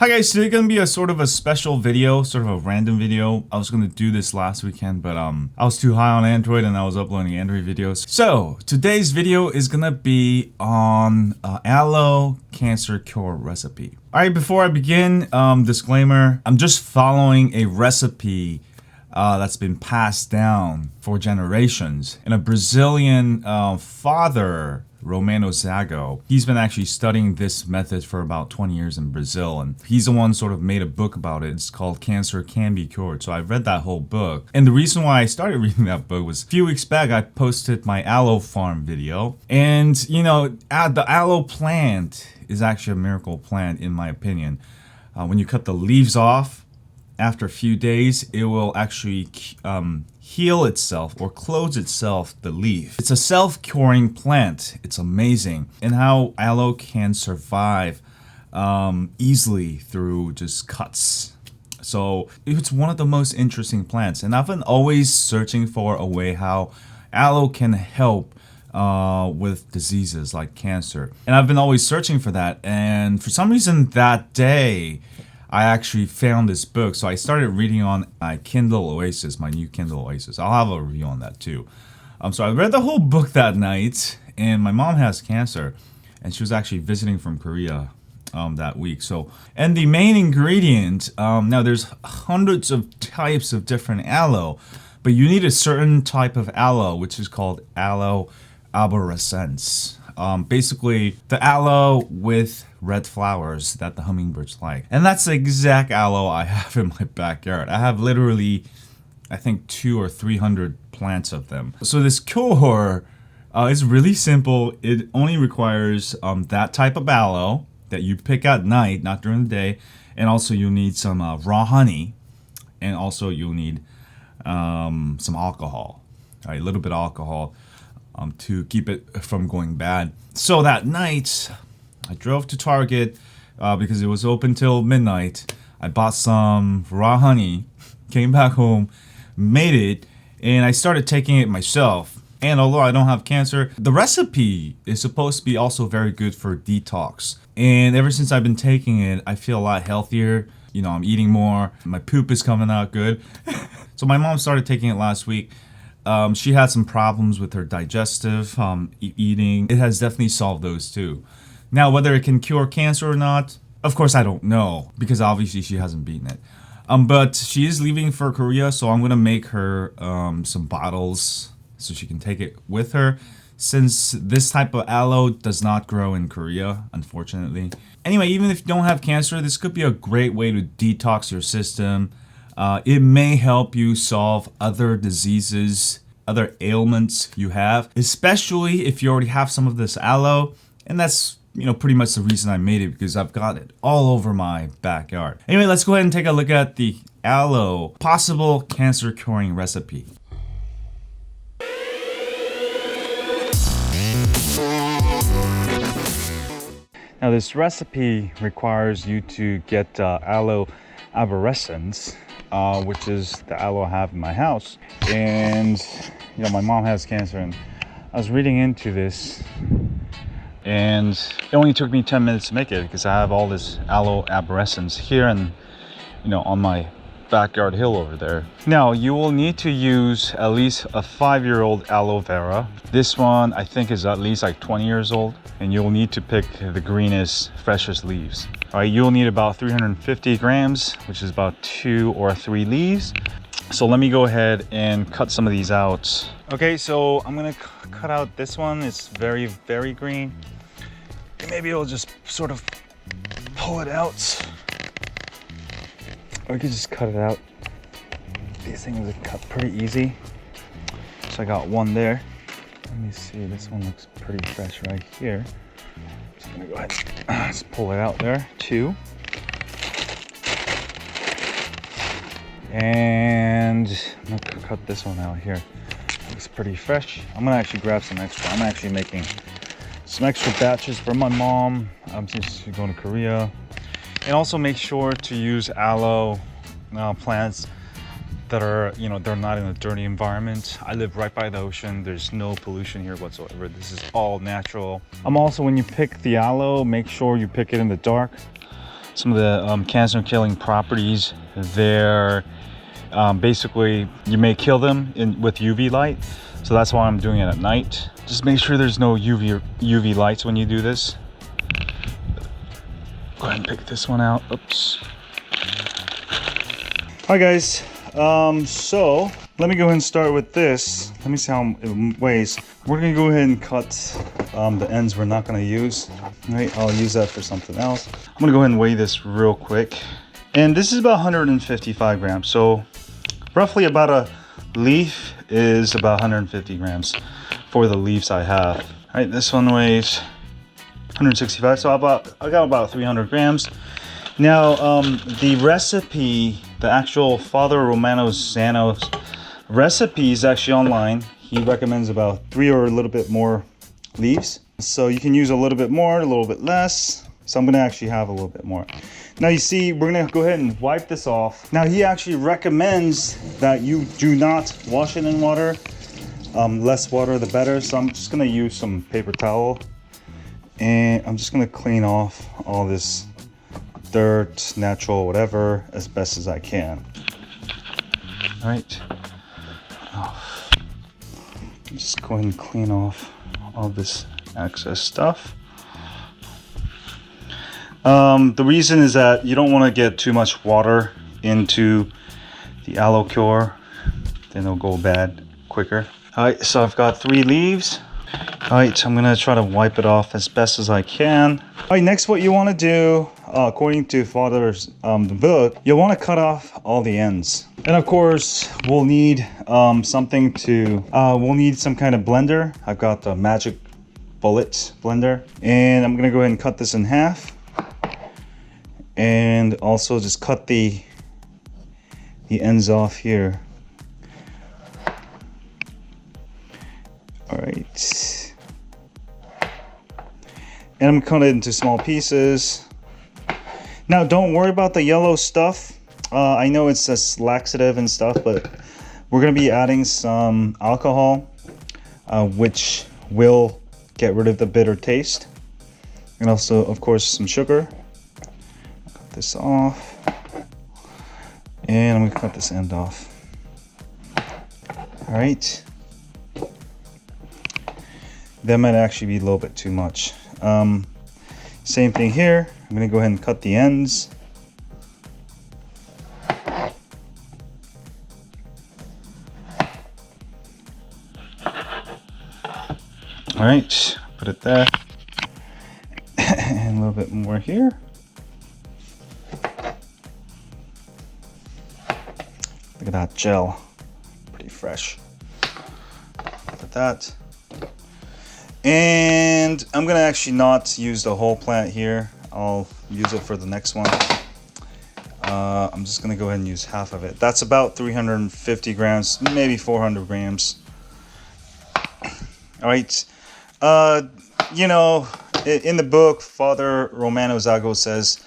Hi guys, today gonna be a sort of a special video, sort of a random video. I was gonna do this last weekend, but I was too high on Android and I was uploading Android videos. So today's video is gonna be on aloe cancer cure recipe. Alright, before I begin, disclaimer, I'm just following a recipe that's been passed down for generations. And a Brazilian father, Romano Zago, he's been actually studying this method for about 20 years in Brazil, and he's the one sort of made a book about it. It's called Cancer Can Be Cured. So I read that whole book, and the reason why I started reading that book was a few weeks back I posted my aloe farm video, and you know, the aloe plant is actually a miracle plant in my opinion. When you cut the leaves off, after a few days, it will actually heal itself or close itself, the leaf. It's a self-curing plant. It's amazing. And how aloe can survive easily through just cuts. So it's one of the most interesting plants. And I've been always searching for a way how aloe can help with diseases like cancer. And I've been always searching for that. And for some reason that day, I actually found this book, so I started reading on my Kindle Oasis, my new Kindle Oasis. I'll have a review on that too. So I read the whole book that night, and my mom has cancer, and she was actually visiting from Korea that week. So, and the main ingredient, now there's hundreds of types of different aloe, but you need a certain type of aloe, which is called Aloe Arborescens. Basically, the aloe with red flowers that the hummingbirds like. And that's the exact aloe I have in my backyard. I have literally, I think 200 or 300 plants of them. So this cure is really simple. It only requires that type of aloe that you pick at night, not during the day. And also you'll need some raw honey. And also you'll need some alcohol, all right, a little bit of alcohol to keep it from going bad. So that night, I drove to Target because it was open till midnight. I bought some raw honey, came back home, made it, and I started taking it myself. And although I don't have cancer, the recipe is supposed to be also very good for detox. And ever since I've been taking it, I feel a lot healthier. You know, I'm eating more. My poop is coming out good. So my mom started taking it last week. She had some problems with her digestive eating. It has definitely solved those too. Now, whether it can cure cancer or not, of course I don't know, because obviously she hasn't beaten it. But she is leaving for Korea, so I'm gonna make her some bottles so she can take it with her, since this type of aloe does not grow in Korea, unfortunately. Anyway, even if you don't have cancer, this could be a great way to detox your system. It may help you solve other diseases, other ailments you have, especially if you already have some of this aloe. And that's, you know, pretty much the reason I made it, because I've got it all over my backyard. Anyway, let's go ahead and take a look at the aloe possible cancer curing recipe. Now this recipe requires you to get Aloe Arborescens, which is the aloe I have in my house. And you know, my mom has cancer, and I was reading into this, and it only took me 10 minutes to make it because I have all this Aloe Arborescens here and, you know, on my backyard hill over there. Now you will need to use at least a 5-year-old aloe vera. This one I think is at least like 20 years old, and you'll need to pick the greenest, freshest leaves. All right, you'll need about 350 grams, which is about 2 or 3 leaves. So let me go ahead and cut some of these out. Okay, so I'm gonna cut out this one. It's very, very green. Maybe it'll just sort of pull it out. Or you could just cut it out. These things are cut pretty easy. So I got one there. Let me see, this one looks pretty fresh right here. Just gonna go ahead and just pull it out there. 2. And I'm gonna cut this one out here. Looks pretty fresh. I'm gonna actually grab some extra. I'm actually making some extra batches for my mom since she's going to Korea. And also make sure to use aloe plants that are, you know, they're not in a dirty environment. I live right by the ocean. There's no pollution here whatsoever. This is all natural. Also, when you pick the aloe, make sure you pick it in the dark some of the cancer killing properties. They're basically, you may kill them with UV light. So that's why I'm doing it at night. Just make sure there's no UV lights when you do this. Go ahead and pick this one out. Oops. Hi guys. So let me go ahead and start with this. Let me see how it weighs. We're gonna go ahead and cut the ends we're not gonna use. All right, I'll use that for something else. I'm gonna go ahead and weigh this real quick. And this is about 155 grams. So roughly about a leaf is about 150 grams for the leaves I have. All right, this one weighs 165, so I got about 300 grams. Now, the recipe, the actual Father Romano Zano's recipe is actually online. He recommends about 3 or a little bit more leaves. So you can use a little bit more, a little bit less. So I'm gonna actually have a little bit more. Now you see, we're gonna go ahead and wipe this off. Now he actually recommends that you do not wash it in water. Less water, the better. So I'm just gonna use some paper towel and I'm just gonna clean off all this dirt, natural, whatever, as best as I can. All right. Just go ahead and clean off all this excess stuff. The reason is that you don't want to get too much water into the aloe cure, then it'll go bad quicker. All right, so I've got 3 leaves. All right, so I'm gonna try to wipe it off as best as I can. All right, next what you want to do, according to Father's the book, you'll want to cut off all the ends. And of course, we'll need something to, we'll need some kind of blender. I've got the Magic Bullet blender, and I'm gonna go ahead and cut this in half. And also just cut the ends off here. All right. And I'm gonna cut it into small pieces. Now don't worry about the yellow stuff. I know it's a laxative and stuff, but we're gonna be adding some alcohol, which will get rid of the bitter taste. And also, of course, some sugar. This off, and I'm gonna cut this end off. All right, that might actually be a little bit too much. Same thing here. I'm gonna go ahead and cut the ends. All right, put it there, and a little bit more here. Look at that gel, pretty fresh. Look at that. And I'm gonna actually not use the whole plant here. I'll use it for the next one. I'm just gonna go ahead and use half of it. That's about 350 grams, maybe 400 grams. All right. You know, in the book, Father Romano Zago says,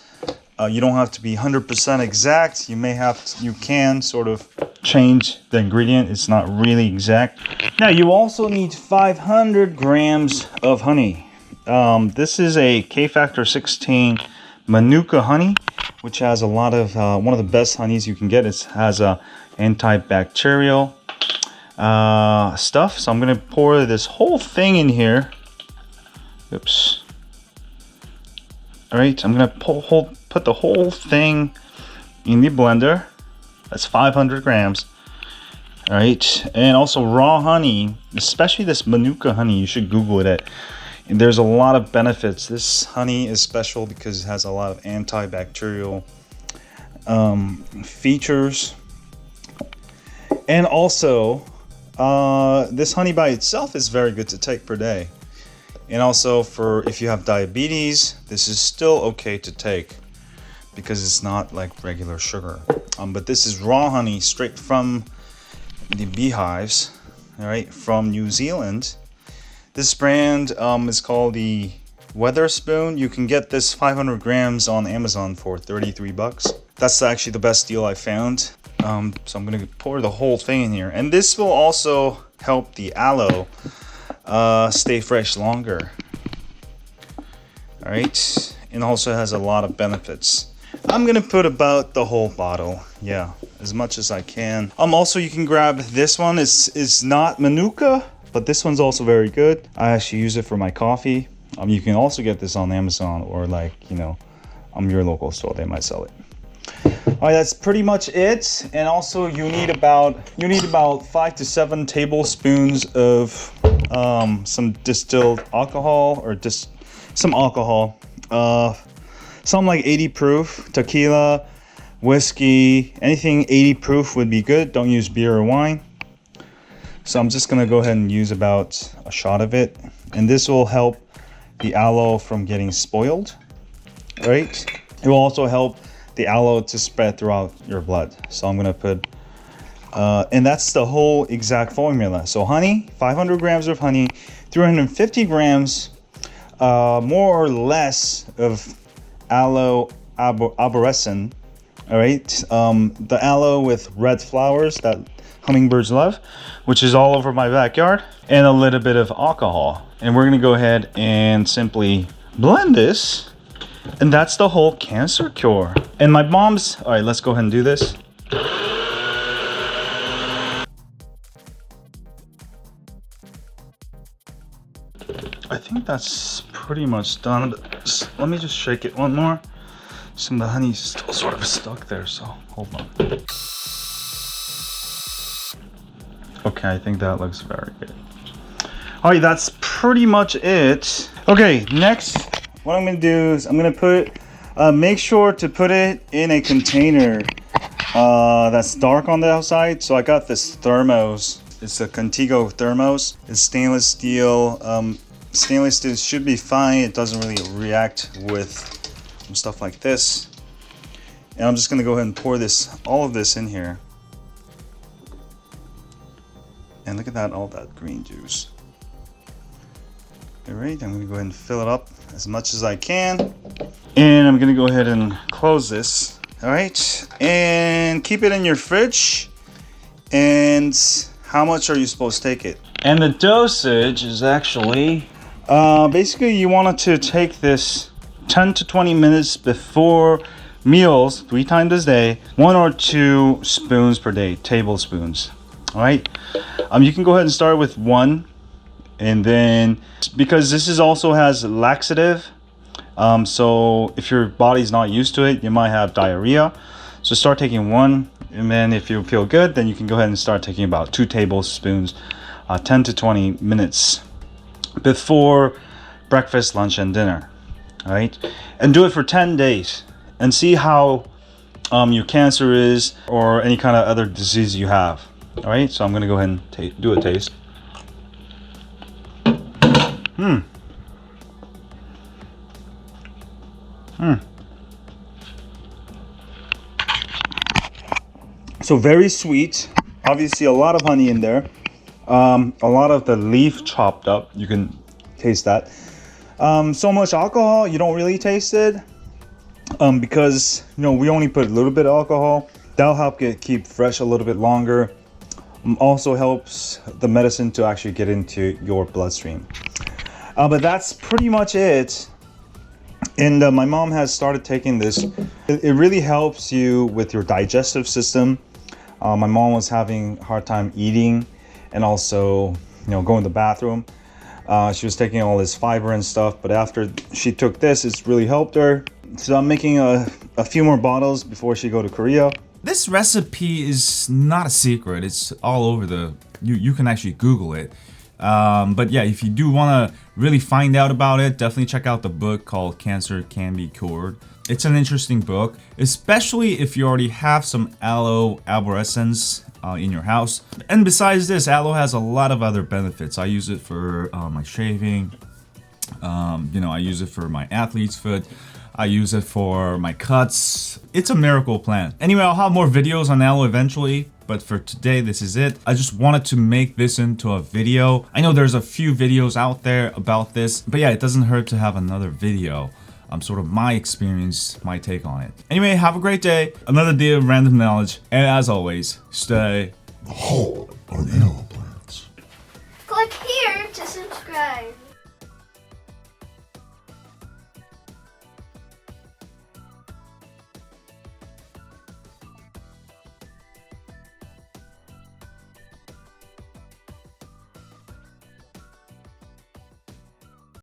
you don't have to be 100% exact. You may have to, you can sort of change the ingredient. It's not really exact. Now you also need 500 grams of honey. This is a K-Factor 16 Manuka honey, which has a lot of, one of the best honeys you can get. It has a antibacterial stuff. So I'm gonna pour this whole thing in here. Oops. All right, I'm gonna put the whole thing in the blender. That's 500 grams. All right, and also raw honey, especially this Manuka honey, you should Google it. There's a lot of benefits. This honey is special because it has a lot of antibacterial features. And also, this honey by itself is very good to take per day. And also for if you have diabetes, this is still okay to take because it's not like regular sugar. But this is raw honey straight from the beehives, all right, from New Zealand. This brand is called the Weatherspoon. You can get this 500 grams on Amazon for 33 bucks. That's actually the best deal I found. So I'm gonna pour the whole thing in here. And this will also help the aloe stay fresh longer. All right, and also has a lot of benefits. I'm gonna put about the whole bottle. Yeah, as much as I can. Also, you can grab this one. It's not Manuka, but this one's also very good. I actually use it for my coffee. You can also get this on Amazon or like, you know, your local store, they might sell it. All right, that's pretty much it. And also you need about 5 to 7 tablespoons of some distilled alcohol or just some alcohol. Some like 80 proof, tequila, whiskey, anything 80 proof would be good. Don't use beer or wine. So I'm just gonna go ahead and use about a shot of it. And this will help the aloe from getting spoiled, right? It will also help the aloe to spread throughout your blood. So I'm gonna put, and that's the whole exact formula. So honey, 500 grams of honey, 350 grams, more or less of Aloe Arborescens, all right? The aloe with red flowers that hummingbirds love, which is all over my backyard, and a little bit of alcohol. And we're gonna go ahead and simply blend this, and that's the whole cancer cure. And my mom's, all right, let's go ahead and do this. I think that's pretty much done. Let me just shake it one more. Some of the honey's still sort of stuck there, so hold on. Okay, I think that looks very good. All right, that's pretty much it. Okay, next, what I'm gonna do is I'm gonna put, make sure to put it in a container that's dark on the outside. So I got this thermos. It's a Contigo thermos. It's stainless steel. Stainless steel should be fine. It doesn't really react with stuff like this. And I'm just gonna go ahead and pour all of this in here. And look at that, all that green juice. All right, I'm gonna go ahead and fill it up as much as I can. And I'm gonna go ahead and close this. All right, and keep it in your fridge. And how much are you supposed to take it? And the dosage is actually, basically you wanted to take this 10 to 20 minutes before meals, 3 times a day, 1 or 2 spoons per day, tablespoons. All right, you can go ahead and start with 1, and then because this also has laxative, so if your body's not used to it, you might have diarrhea. So start taking 1, and then if you feel good, then you can go ahead and start taking about 2 tablespoons, 10 to 20 minutes before breakfast, lunch, and dinner. All right, and do it for 10 days and see how your cancer is or any kind of other disease you have. All right, so I'm gonna go ahead and do a taste. So very sweet. Obviously a lot of honey in there. A lot of the leaf chopped up. You can taste that. So much alcohol, you don't really taste it. Because, you know, we only put a little bit of alcohol. That'll help keep fresh a little bit longer. Also helps the medicine to actually get into your bloodstream. But that's pretty much it. And my mom has started taking this. It really helps you with your digestive system. My mom was having a hard time eating and also, you know, going to the bathroom. She was taking all this fiber and stuff, but after she took this, it's really helped her. So I'm making a few more bottles before she go to Korea. This recipe is not a secret. It's all over you can actually Google it. But yeah, if you do want to really find out about it, definitely check out the book called Cancer Can Be Cured. It's an interesting book, especially if you already have some Aloe Arborescens in your house. And besides this, aloe has a lot of other benefits. I use it for my shaving. You know, I use it for my athlete's foot. I use it for my cuts. It's a miracle plant. Anyway, I'll have more videos on aloe eventually, but for today, this is it. I just wanted to make this into a video. I know there's a few videos out there about this, but yeah, it doesn't hurt to have another video. Sort of my experience, my take on it. Anyway, have a great day. Another day of random knowledge. And as always, stay whole on aloe plants. Click here to subscribe.